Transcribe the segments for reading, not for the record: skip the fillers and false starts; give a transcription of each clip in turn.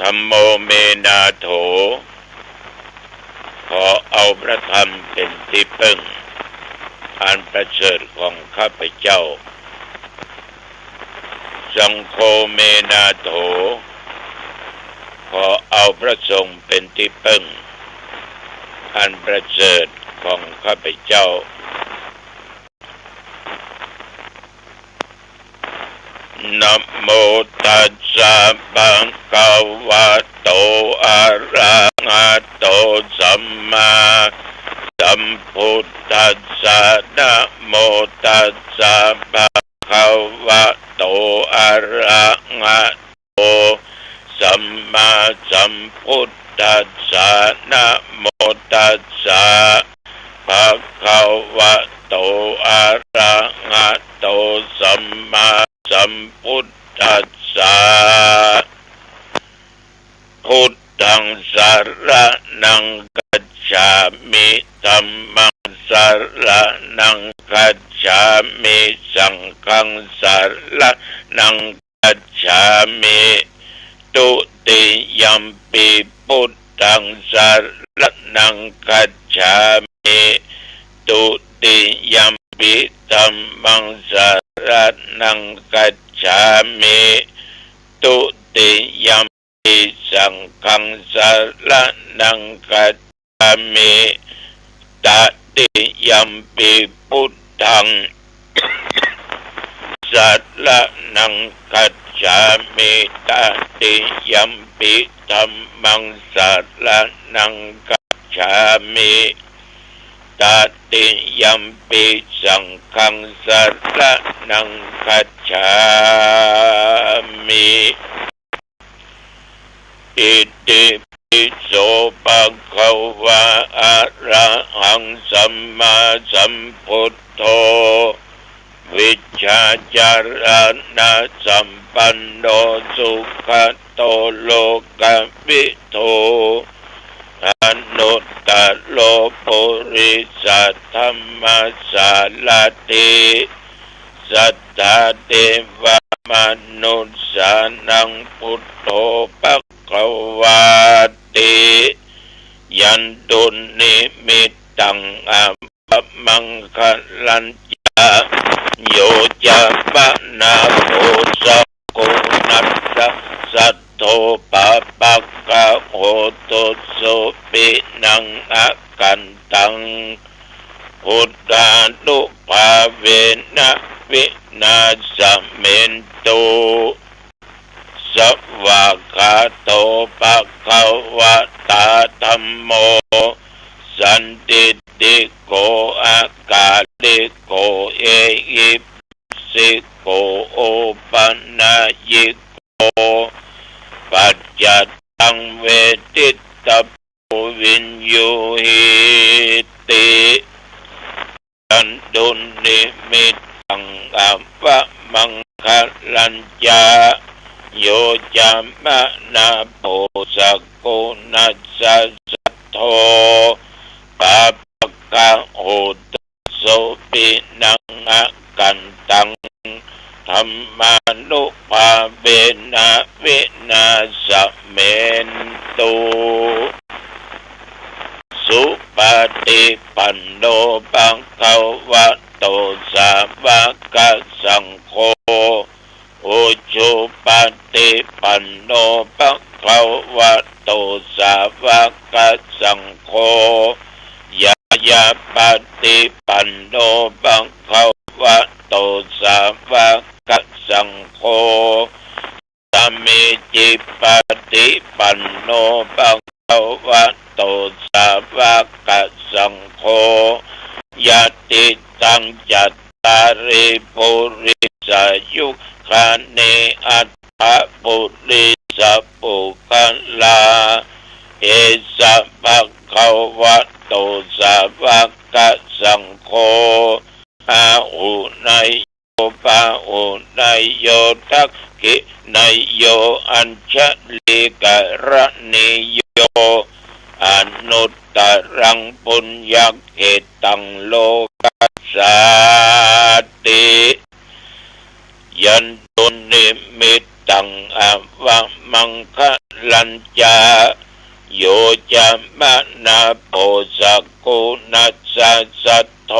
ธัมโมเมนาโถขอเอาพระธรรมเป็นที่พึ่งอันประเสริฐของข้าพเจ้าสังโฆเมนาโถขอเอาพระสงฆ์เป็นที่พึ่งอันประเสริฐของข้าพเจ้านะโมตัสสะภะคะวะโตอะระหะโตสัมมาสัมพุทธัสสะนะโมตัสสะภะคะวะโตอะระหะโตสัมมาสัมพุทธัสสะนะโมตัสสะภะคะวะโตอะระหะโตสัมมาสัมพุทธัสสะพุทธังสรณังคัจฉามิธัมมังสรณังคัจฉามิสังฆังสรณังคัจฉามิตุติยัมปิพุทธังสรณังคัจฉามิตุติยัมปิธัมมังสรณังคัจฉามิตุติยัมปิสังฆังสรณังคัจฉามิตติยัมปิพุทธังสรณังคัจฉามิตติยัมปิธัมมังสรณังคัจฉามิตติยัมปิสังฆังสรณังคัจฉามิอิติปิโสภะคะวะอะระหังสัมมาสัมพุทโธวิชชาจารณะสัมปันโนสุขโตโลกวิทูอนุตตโลปุริสัทธัมมัสสาลติสัทธาเทวมนุสสานังพุทโธภควาติยันตุนิมิตตังอัปปมังคลัญจาโยจะปะนาโภสกุนัสสะสัทโธปะปะกะโหตุสุปินังอะกันตังพุทธานุภาเวนะวินาศเมนตุสัพพะคาโตภะคะวะตาธัมโมสันติติโกอากาลิโกเอหิปัสสิโกโอปันนายิโกปัจจัตตังเวทิตาภูวินยูหิติยันตุนิมิตตังอัปปมังคลัญจาโยจะมะนาโพสกุนัสสะสัทโธปะปะกะโหตุโสปินังอะกันตังธัมมานุภาเวนะวินาศเมนตุสุปฏิปันโนภะคะวะโตสาวกสังโฆอุชุปฏิปันโนภะคะวะโตสาวกสังโฆยายาปฏิปันโนภะคะวะโตสาวกสังโฆสัมมิจิปฏิปันโนภะคะวะโตสาวกสังโฆยะติตังจัตตาริปุริสายุคาเนอัตถะปุริสปุคลาเอสะภะคะวะโตสาวกสังโฆอาหุนายโยปะหุนายโยทักขินายโยอัญชลิกะระนิโยอนุตตรังปุญญเกตังโลกัสสาติยันตุนิมิตตังอัปปมังค ลัญจาโยจะมะนาโปสักกุนัสสะสัทโธ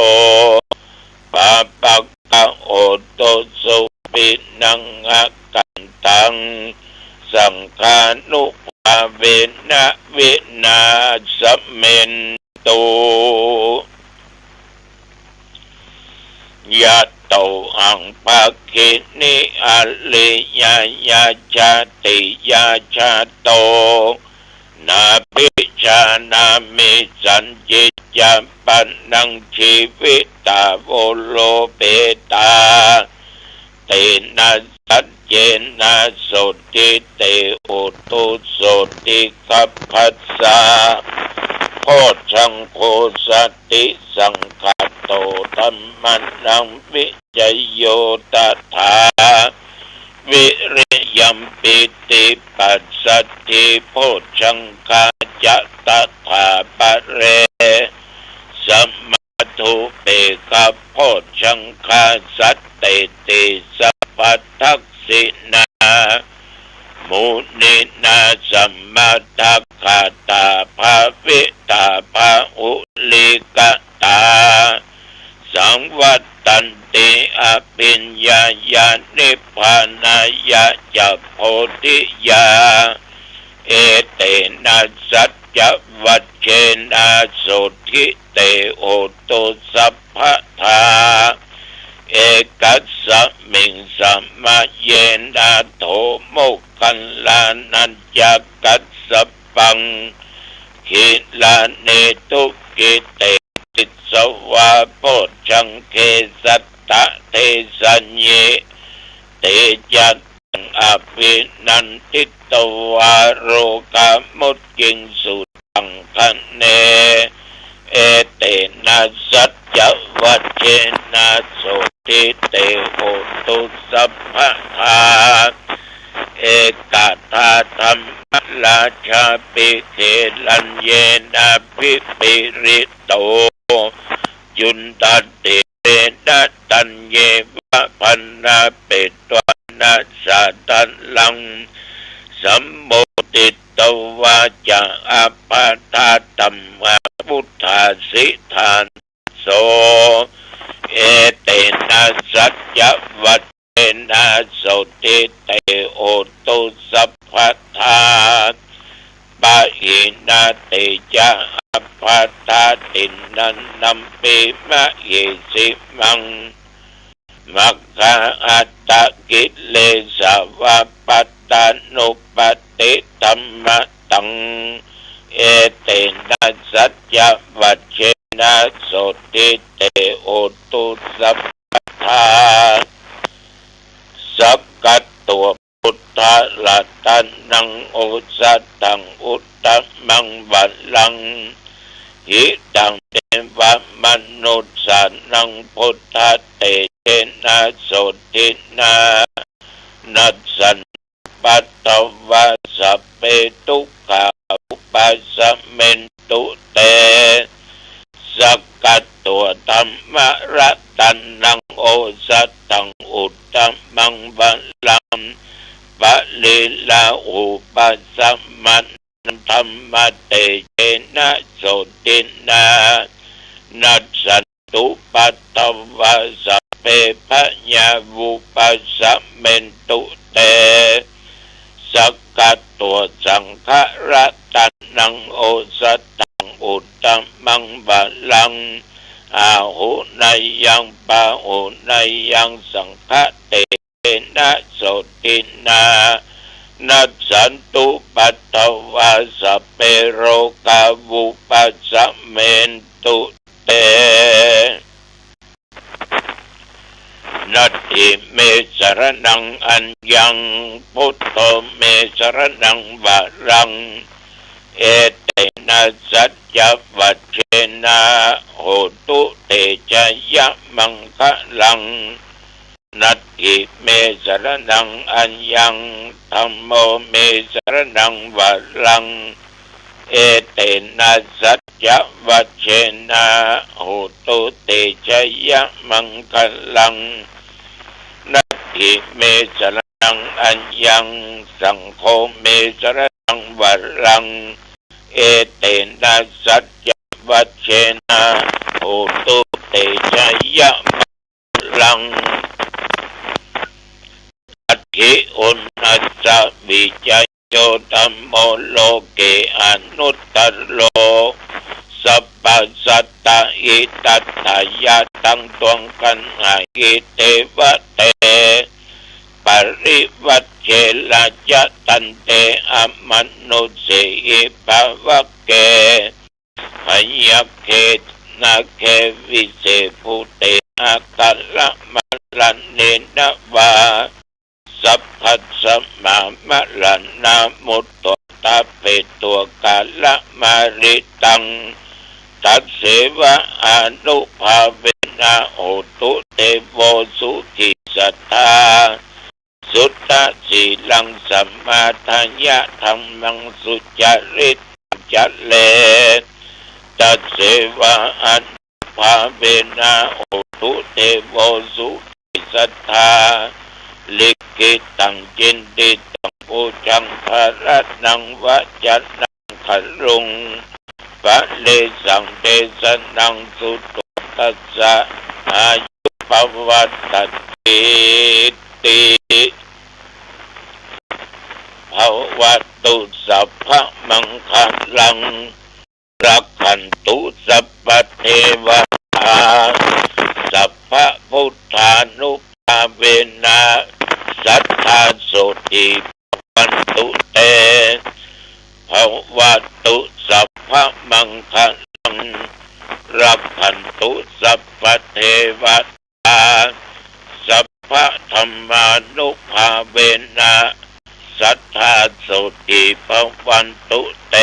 ปะปักกะโอโตสุปินังอะกันตังสังฆานุภาเวนะวินาสเมนตุยะโตหังภะคินิอะลิยายาชาติยาชาโตนาปิชานามิสัญจิจาปันนังชีวิตาโวโลเปตาเตนะสัจเจนะโสติเตโอตุโสติคัพพัสสะโพชังโคสติสังฆาโตธัมมังนังวิจโยตถาวิริยัมปิติปัสสติโพชังคาจะตถาปะเรสัมมาทุเปกะโพชังคาสัตเตติสัพพทักษินามุนินาสัมมาทัคคาตาภาวิตาภาอุลิกตาสังวัตตันติอภิญญาญาณิพพานายะจักโพธิยาเอเตนะสัจจวัชเชนะโสทิเตโอตุสัพพทาเอกัสสะมิงสัมมาเยนะโทโมคัลลานัญญกัสสะปังขิลาเนตุกิเตติสวะโพชังเคสัตตะเทสัญเยเตจัตตังอภินันติตวาโรกามุตกิงสุตังคันเนเอเตนะสัจจวัชเชนะโสติเตโอตุสัพพทาเอกตาธรรมราชาปิเขลัญเยนะภิปิริโตยุนตัตเตนะตัญเยวะพันนาเปตวานาสาตันลังสัมโมติตวาจาอาปาทาตัมมาพุทธาสิทานโสเอเตนะสัจจวัชเชนะโสติเตโอตุสัพพทาปะหินาเตจะอัปปาทาตินันนัมปิมะเยสิมังมัคคะอัตตกิเลสวะปัตตานุปติธัมมะตังเอเตนะสัจจวัชเชนะโสติเตโอตุสัพพทาสัพกัตตัวพุทธะละตันนังโอสัตตังอุตตมังบัลลังหิตังเทวมนุสสานังพุทธะเตเชนะโสตินานัสสันปัตตวะสัพเพทุกขาอุปัสสะเมนตุเตสักกัตตัวธรรมรัตตันนังโอสัตตังอุตตมังบัลลังปะลิลาอุปัสสะมันธรรมเตเชนะโสตินานัสสันตุปัตตวะสัพเพพญาวุปัสสะเมนตุเตสักกัตตัวสังฆรัตตันนังโอสัตตังอุตตมังบัลลังอาหุนายังปะหุนายังสังฆเตนะโสตินานัสสันตุปัตตวะสัพเพโรกาวุปัสสะเมนตุเตนัตถิเมสรณังอัญญังพุทโธเมสรณังวะรังเอเตนะสัจจวัชเชนะโหตุเตชะยะมังคะลังนัตถิเมสรณังอัญญังธัมโมเมสรณังวะรังเอเตนะสัจจวัชเชนะโหตุเตชะยะมังคะลังนัตถิเมสรณังอัญญังสังโฆเมสร งวรังเอเตนะสัจจวัชเชนะโหตุเตชะยะลังอัตถิอุณัสสะวิจัยโยธัมโมโลเกอนุตตโลสัพพสัตตะอิตัตถายะตังตวงกันหาอิเตวะเตปริวัตเชลาจะตันเตอมนุเสอิภาวะเกหยเคนาเควิเศภูเตอาคัลละมัลลันเนนะวาสัพพัสสะมามะลันนามุตตตาเปตัวกาละมาริตังตัสเสวะอนุภาเวนะโหตุเตโวสุขิสัทธาสุตตะสีลังสัมมาทัญญะธัมมังสุจริตจัลเลตัสเสวะอนุภาเวนะโหตุเตโวสุขิสัทธาลิกิตังจินติตังปูจังภารัตนังวะจันนังขลุงปะเลสังเตสนังสุตุตัสสะอายุปวัตติติภวตุสัพพะมังคลังรักขันตุสัพพะเทวตาสัพพะพุทธานุภาเวนะสัทธาโสติปันตุเตภวตุสัพพะมังคลังรักขันตุสัพพะเทวตาสัพพะธรรมานุภาเวนะสัทธาโสติภวันตุเต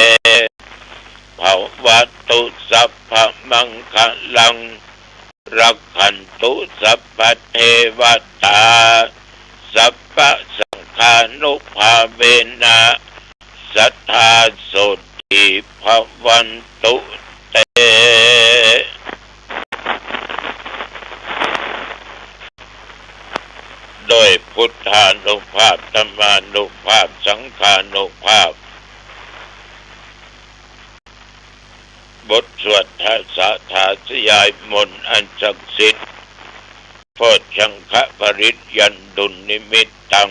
ภวตุสัพพะมังคลังรักขันตุสัพพะเทวตาสัพพะสังฆานุภาเวนะสัทธาโสติภวันตุเตโดยพุทธานุภาพธรรมานุภาพสังฆานุภาพบทสวดทัสสะทาสยายมนต์อันศักดิ์สิทธิ์โพชฌังคะปริญญันดุลนิมิตตัง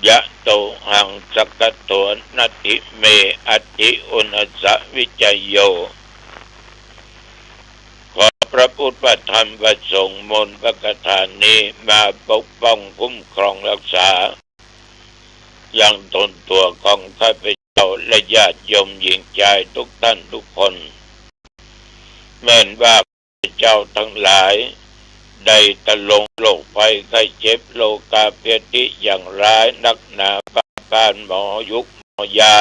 ยะโตหังสกโตนัตถิเมอัตถิอุณสสะวิจัยโยขอพระพุทธพระธรรมพระสงฆ์มนต์พระคาถานี้มาปกป้องคุ้มครองรักษายังตนตัวของข้าพเจ้าและญาติโยมหญิงชายทุกท่านทุกคนแม้นว่าพระเจ้าทั้งหลายได้ตะลงโรคภัยไข้เจ็บโลกาเพียติอย่างร้ายนักหนาการหมอยุกหมอยา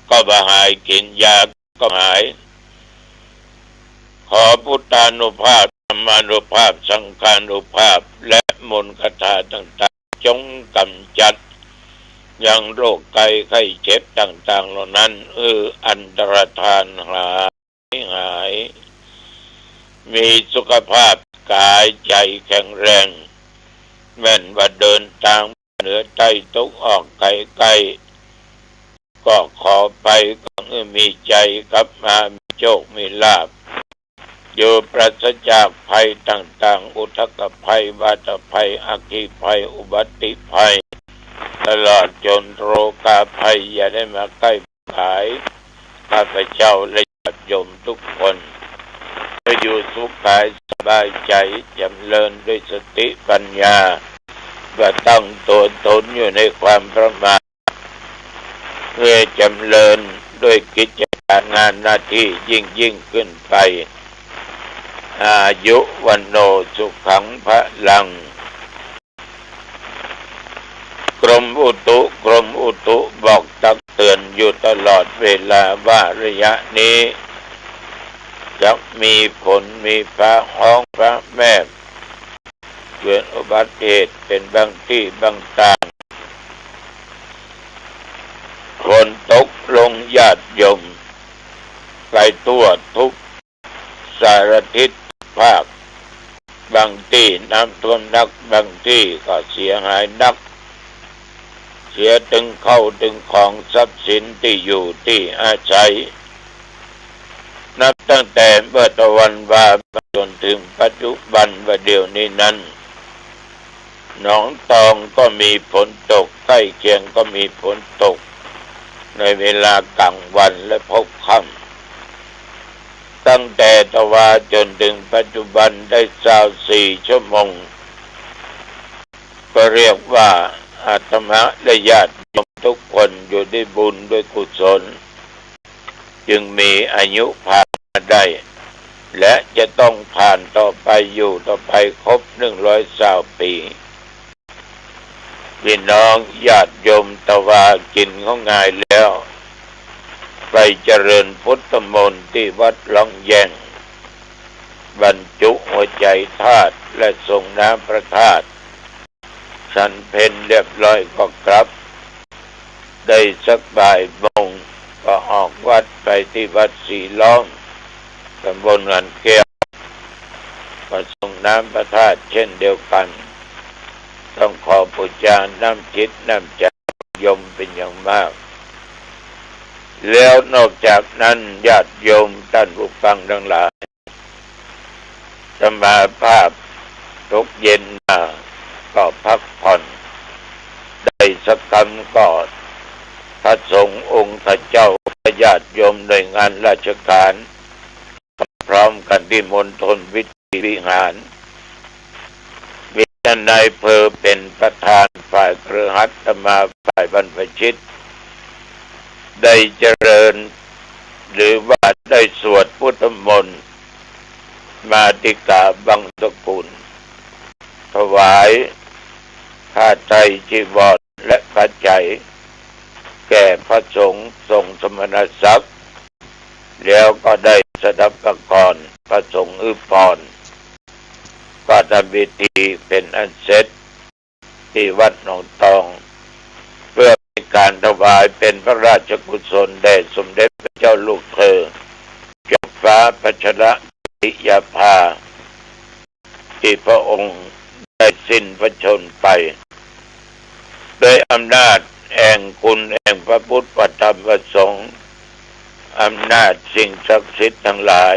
ก็บ่หายกินยาก็หายขอพุทธานุภาพธรรมานุภาพสังฆานุภาพและมนต์คาถาต่างๆจงกำจัดยังโรคไข้ไข้เจ็บต่างๆเหล่านั้นอันตรธานหายมีสุขภาพกายใจแข็งแรงแม้นว่าเดินทางเหนือใต้ตกออกไกลๆก็ขอไปก็มีใจกลับมามีโชคมีลาภอยู่ปราศจากภัยต่างๆอุทกภัยบาตภัยอัคคีภัยอุบัติภัยตลอดจนโรคาภัยอย่าได้มาใกล้ขายข้าพเจ้าและญาติโยมทุกคนจะอยู่สุขกายสบายใจจำเริญด้วยสติปัญญาว่าตั้งตัวตนอยู่ในความประมาทเพื่อจำเริญด้วยกิจการงานหน้าที่ยิ่งขึ้นไปอายุวันโนสุขังพลังกรมอุตุบอกตักเตือนอยู่ตลอดเวลาว่าระยะนี้จะมีฝนมีฟ้าห้องฟ้าแม่เกิดอุบัติเหตุเป็นบางที่บางตางฝนตกลงญาติโยมไปทั่วทุกสารทิศภาคบางที่น้ำท่วมนักบางที่ก็เสียหายนัก เสียถึงเข้าถึงของทรัพย์สินที่อยู่ที่อาศัยนับตั้งแต่เมื่อตะวันวาจนถึงปัจจุบันว่าเดี๋ยวนี้นั้นหนองตองก็มีฝนตกใกล้เคียงก็มีฝนตกในเวลากลางวันและพบค่ำตั้งแต่ตะวันจนถึงปัจจุบันได้24 ชั่วโมงก็เรียกว่าอาตมาและญาติโยมทุกคนอยู่ด้วยบุญด้วยกุศลจึงมีอายุผ่านมาได้และจะต้องผ่านต่อไปอยู่ต่อไปครบ120 ปีพี่น้องญาติโยมตะวากินของงายแล้วไปเจริญพุทธมนต์ที่วัดหลองแยงบรรจุหัวใจธาตุและส่งน้ำพระธาตุฉันเพลเรียบร้อยก็กลับได้สักบ่ายโมงก็ออกวัดไปที่วัดสีล้อมตำบลงานแก้วก็ส่งน้ำพระธาตุเช่นเดียวกันต้องขอบูชาน้ำจิตน้ำใจโยมเป็นอย่างมากแล้วนอกจากนั้นญาติโยมท่านผู้ฟังทั้งหลายสมาภาพทุกเย็นมาก็พักผ่อนได้สักคำก็พระสงฆ์องค์ข้าเจ้าญาติโยมหน่วยงานราชการพร้อมกันที่มณฑลวิหารมีท่านนายอำเภอเป็นประธานฝ่ายเครือขัตมาฝ่ายบรรพชิตได้เจริญหรือว่าได้สวดพุทธมนต์มาติกาบังสกุลถวายผ้าไตรจีวรและปัจจัยแก่พระสงฆ์ทรงสมณศักดิ์แล้วก็ได้สดับประกรณ์พระสงฆ์อื้อพรก็ทำพิธีเป็นอันเสร็จที่วัดหนองตองเพื่อเป็นการถวายเป็นพระราชกุศลแด่สมเด็จพระเจ้าลูกเธอเจ้าฟ้าพัชรกิติยาภาที่พระองค์ได้สิ้นพระชนม์ไปโดยอำนาจแห่งคุณแห่งพระพุทธธรรมประสงค์อำนาจสิ่งศักดิ์สิทธิ์ทั้งหลาย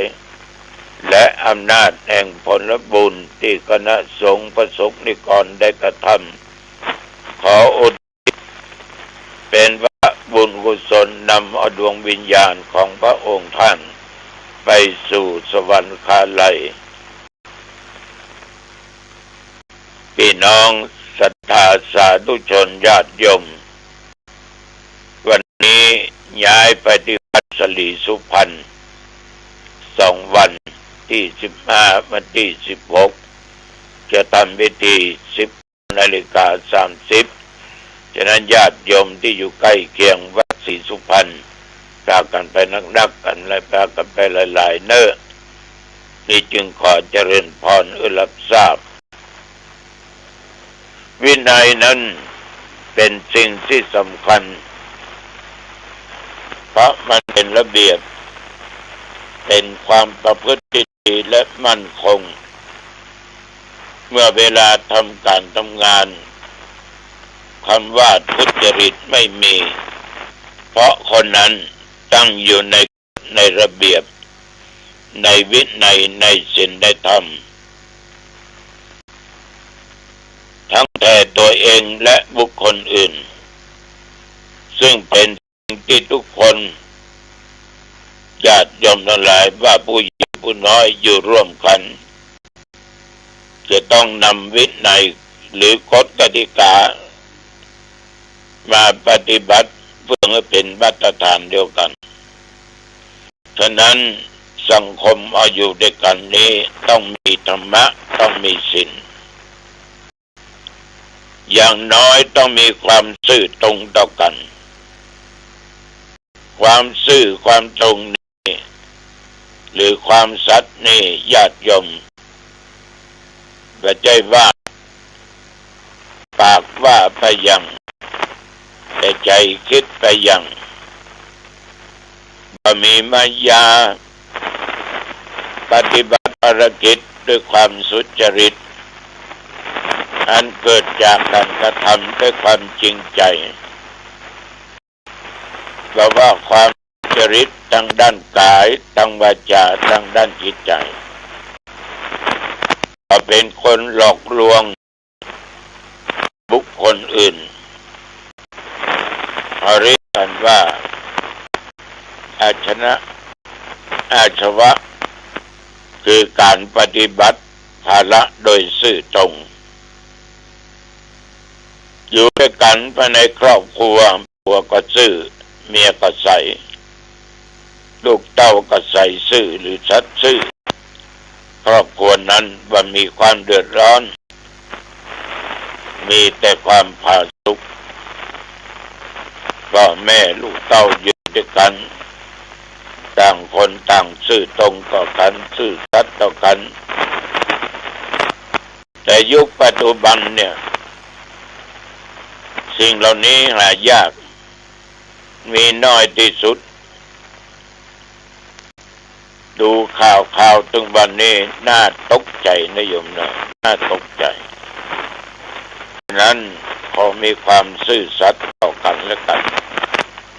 และอำนาจแห่งผลบุญที่คณะสงฆ์ประสงค์นิกรได้กระทำขออุทิศเป็นพระบุญกุศลนำเอาดวงวิญญาณของพระองค์ท่านไปสู่สวรรคาลัยพี่น้องศรัทธาสาธุชนญาติโยมวันนี้ย้ายไปที่วัดสลีสุพรรณ2 วันที่15วันที่16จะทำพิธี10:30ฉะนั้นญาติโยมที่อยู่ใกล้เคียงวัดศรีสุพรรณพากันไปนักกันและพากันไปหลายๆเน้อนี่จึงขอเจริญพรรับทราบวินัยนั้นเป็นสิ่งที่สำคัญเพราะมันเป็นระเบียบเป็นความประพฤติที่ดีและมั่นคงเมื่อเวลาทำการทำงานคำว่าทุจริตไม่มีเพราะคนนั้นตั้งอยู่ในระเบียบในวินัยในศีลในธรรมทั้งแต่ตัวเองและบุคคลอื่นซึ่งเป็นสิ่งที่ทุกคนญาติโยมทั้งหลายว่าผู้ใหญ่ผู้น้อยอยู่ร่วมกันจะต้องนำวินัยหรือกฎกติกามาปฏิบัติเพื่อให้เป็นมาตรฐานเดียวกันฉะนั้นสังคมเอาอยู่ด้วยกันนี้ต้องมีธรรมะต้องมีศีลอย่างน้อยต้องมีความซื่อตรงต่อกันความซื่อความตรงนี้หรือความสัตย์นี่ญาติโยมไม่ใช่ว่าปากว่าไปอย่างแต่ใจคิดไปอย่างบ่มีมายาปฏิบัติภารกิจด้วยความสุจริต อันเกิดจากการกระทำด้วยความจริงใจเพราะว่าความจริตทางด้านกายทางวาจาทางด้านจิตใจก็เป็นคนหลอกลวงบุคคลอื่นเรียกกันว่าอาชวะคือการปฏิบัติภาระโดยซื่อตรงอยู่ด้วยกันภายในครอบครัวผัวก็ซื่อเมียก็ใส่ลูกเต้าก็ใส่ซื่อหรือชัดซื่อครอบครัวนั้นว่ามีความเดือดร้อนมีแต่ความผาสุกพ่อแม่ลูกเต้าอยู่ด้วยกันต่างคนต่างซื่อตรงต่อกันซื่อสัตย์ต่อกันแต่ยุคปัจจุบันเนี่ยสิ่งเหล่านี้หายากมีน้อยที่สุดดูข่าวถึงวันนี้น่าตกใจนะโยมนะน่าตกใจฉะนั้นขอมีความซื่อสัตย์ต่อกันและกัน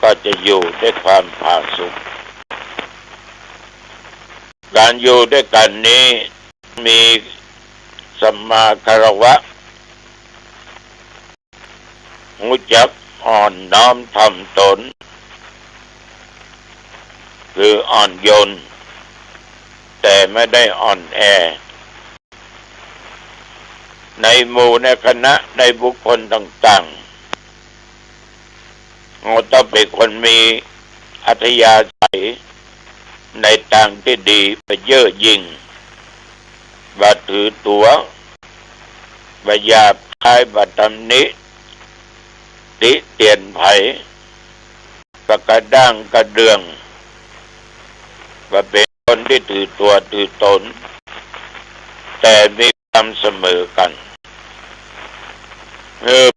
ก็จะอยู่ด้วยความผาสุกการอยู่ด้วยกันนี้มีสัมมาคารวะรู้จักอ่อนน้อมถ่อมตนคืออ่อนโยนแต่ไม่ได้อ่อนแอในหมู่ในคณะในบุคคลต่างๆเราต้องเป็นคนมีอัธยาศัยในทางที่ดีไปเย่อหยิ่งบัถือตัวบหยาบคายบัตำหนิติเตียนไผกระด้างกระเดืองว่าเป็นคนที่ถือตัวถือตนแต่มีความเสมอกัน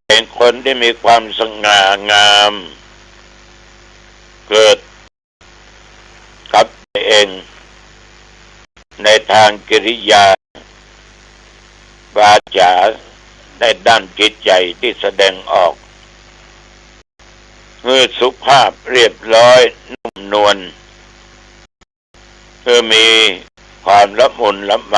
เป็นคนที่มีความสง่างามเกิดกับตัวเองในทางกิริยาวาจาในด้านจิตใจที่แสดงออกสุภาพเรียบร้อยนุ่มนวลมีความละมุนละไม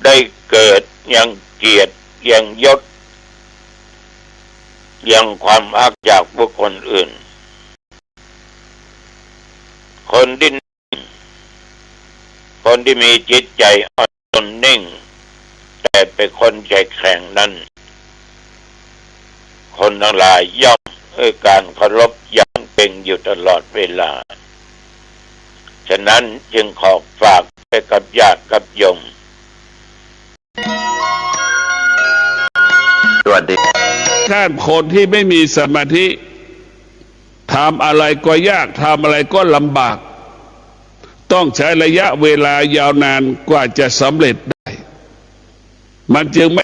ได้เกิดยังเกียรติยังยศยังความอักจากบุคคลอื่นคนที่มีจิตใจอ่อนโยนนิ่งแต่เป็นคนใจแข็งนั้นคนทั้งหลายย่อมการเคารพอย่างเป็นอยู่ตลอดเวลาฉะนั้นจึงขอฝากไปกับญาติกับโยมสวัสดีถ้าคนที่ไม่มีสมาธิทำอะไรก็ยากทำอะไรก็ลำบากต้องใช้ระยะเวลายาวนานกว่าจะสำเร็จได้มันจึงไม่